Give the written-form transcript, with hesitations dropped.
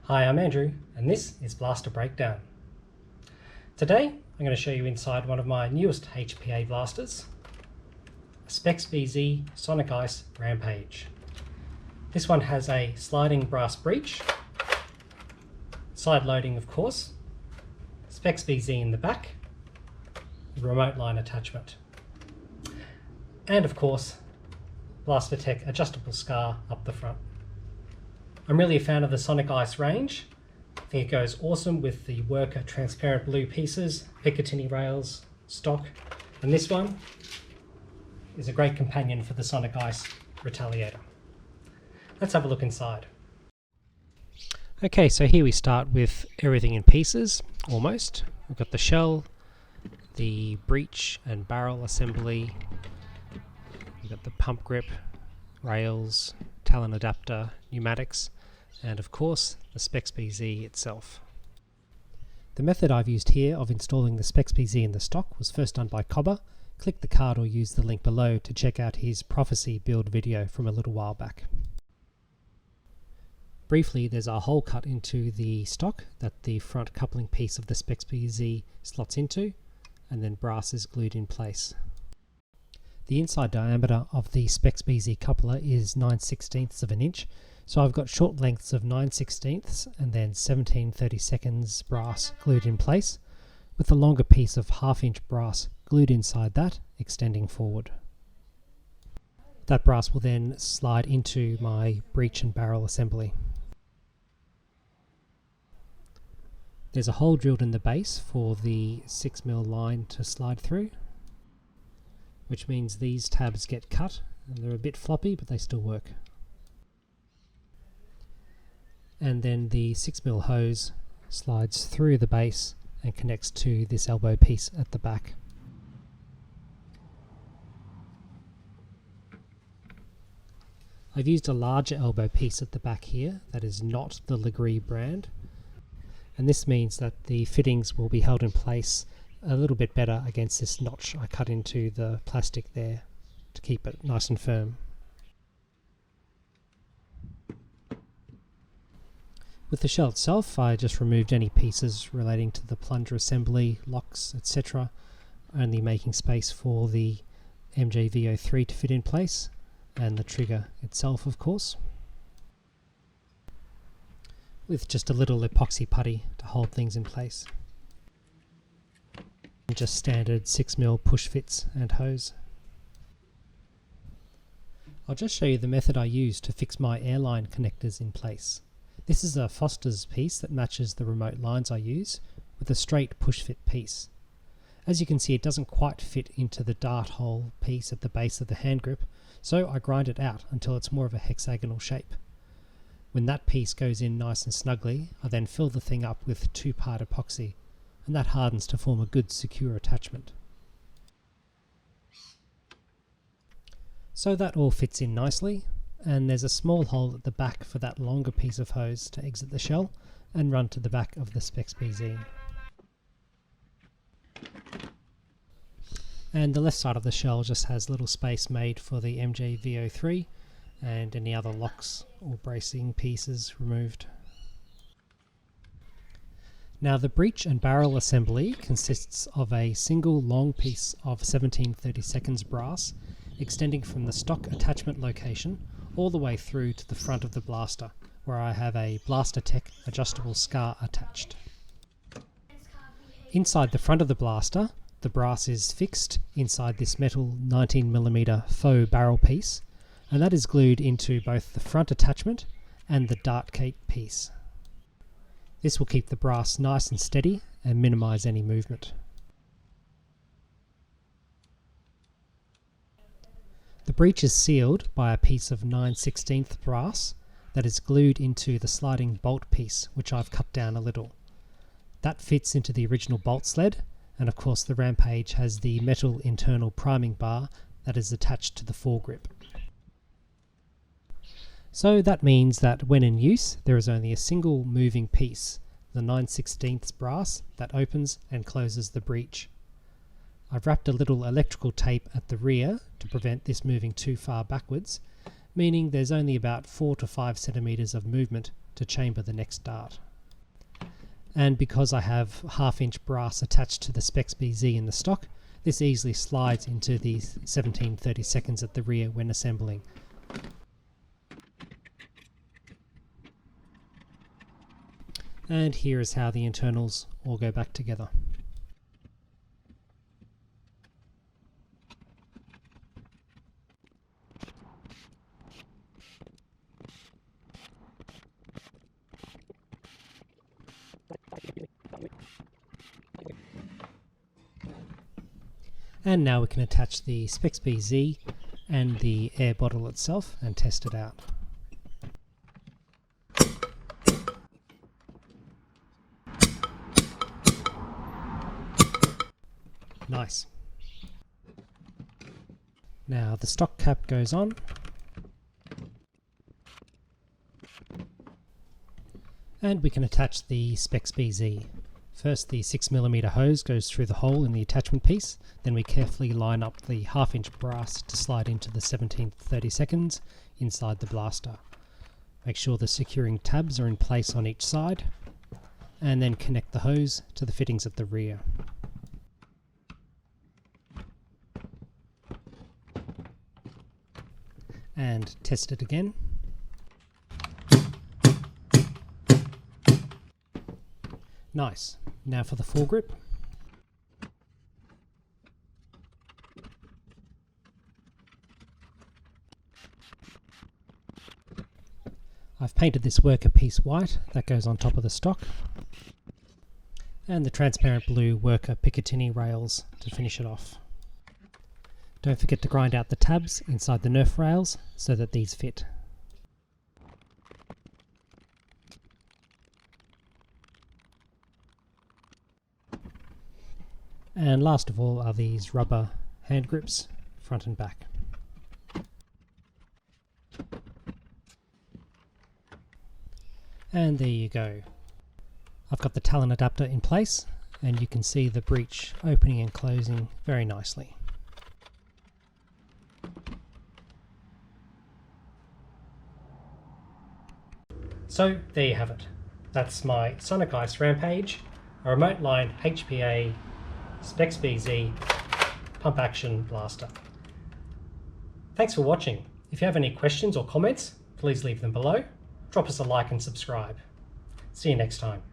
Hi, I'm Andrew, and this is Blaster Breakdown. Today, I'm going to show you inside one of my newest HPA blasters, a Spexbz Sonic Ice Rampage. This one has a sliding brass breech, side loading of course, Spexbz in the back, remote line attachment, and of course, BlasterTECH adjustable scar up the front. I'm really a fan of the Sonic Ice range. I think it goes awesome with the Worker transparent blue pieces, picatinny rails, stock, and this one is a great companion for the Sonic Ice Retaliator. Let's have a look inside. Okay, so here we start with everything in pieces, almost. We've got the shell, the breech and barrel assembly, we've got the pump grip, rails, talon adapter, pneumatics, and of course the Spexbz itself. The method I've used here of installing the Spexbz in the stock was first done by Cobber. Click the card or use the link below to check out his Prophecy build video from a little while back. Briefly, there's a hole cut into the stock that the front coupling piece of the Spexbz slots into, and then brass is glued in place. The inside diameter of the Spexbz coupler is 9/16 of an inch, so I've got short lengths of 9/16 and then 17/32 brass glued in place, with the longer piece of 1/2 inch brass glued inside that, extending forward. That brass will then slide into my breech and barrel assembly. There's a hole drilled in the base for the 6mm line to slide through, which means these tabs get cut, and they're a bit floppy, but they still work. And then the 6mm hose slides through the base and connects to this elbow piece at the back. I've used a larger elbow piece at the back here that is not the Legree brand, and this means that the fittings will be held in place a little bit better against this notch I cut into the plastic there to keep it nice and firm. With the shell itself, I just removed any pieces relating to the plunger assembly, locks, etc., only making space for the MJ-V03 to fit in place, and the trigger itself of course, with just a little epoxy putty to hold things in place. And just standard 6mm push fits and hose. I'll just show you the method I used to fix my airline connectors in place. This is a Foster's piece that matches the remote lines I use with a straight push fit piece. As you can see, it doesn't quite fit into the dart hole piece at the base of the hand grip, so I grind it out until it's more of a hexagonal shape. When that piece goes in nice and snugly, I then fill the thing up with 2-part epoxy, and that hardens to form a good secure attachment. So that all fits in nicely, and there's a small hole at the back for that longer piece of hose to exit the shell and run to the back of the Spexbz. And the left side of the shell just has little space made for the MJ-V03 and any other locks or bracing pieces removed. Now the breech and barrel assembly consists of a single long piece of 17/32 brass extending from the stock attachment location all the way through to the front of the blaster, where I have a BlasterTECH adjustable scar attached. Inside the front of the blaster, the brass is fixed inside this metal 19mm faux barrel piece, and that is glued into both the front attachment and the dart gate piece. This will keep the brass nice and steady and minimise any movement. The breech is sealed by a piece of 9/16 brass that is glued into the sliding bolt piece, which I've cut down a little. That fits into the original bolt sled, and of course the Rampage has the metal internal priming bar that is attached to the foregrip. So that means that when in use, there is only a single moving piece, the 9/16 brass, that opens and closes the breech. I've wrapped a little electrical tape at the rear to prevent this moving too far backwards, meaning there's only about 4 to 5 centimeters of movement to chamber the next dart. And because I have 1/2" brass attached to the Spexbz in the stock, this easily slides into the 17/32 at the rear when assembling. And here is how the internals all go back together. And now we can attach the Spexbz and the air bottle itself and test it out. Nice. Now the stock cap goes on. And we can attach the Spexbz. First, the 6mm hose goes through the hole in the attachment piece, then we carefully line up the 1/2" brass to slide into the 17/32 inside the blaster. Make sure the securing tabs are in place on each side, and then connect the hose to the fittings at the rear. And test it again. Nice. Now for the foregrip. I've painted this worker piece white, that goes on top of the stock, and the transparent blue worker picatinny rails to finish it off. Don't forget to grind out the tabs inside the Nerf rails so that these fit. And last of all are these rubber hand grips, front and back. And there you go. I've got the talon adapter in place, and you can see the breech opening and closing very nicely. So there you have it. That's my Sonic Ice Rampage, a remote line HPA Spexbz pump action blaster. Thanks for watching. If you have any questions or comments, please leave them below. Drop us a like and subscribe. See you next time.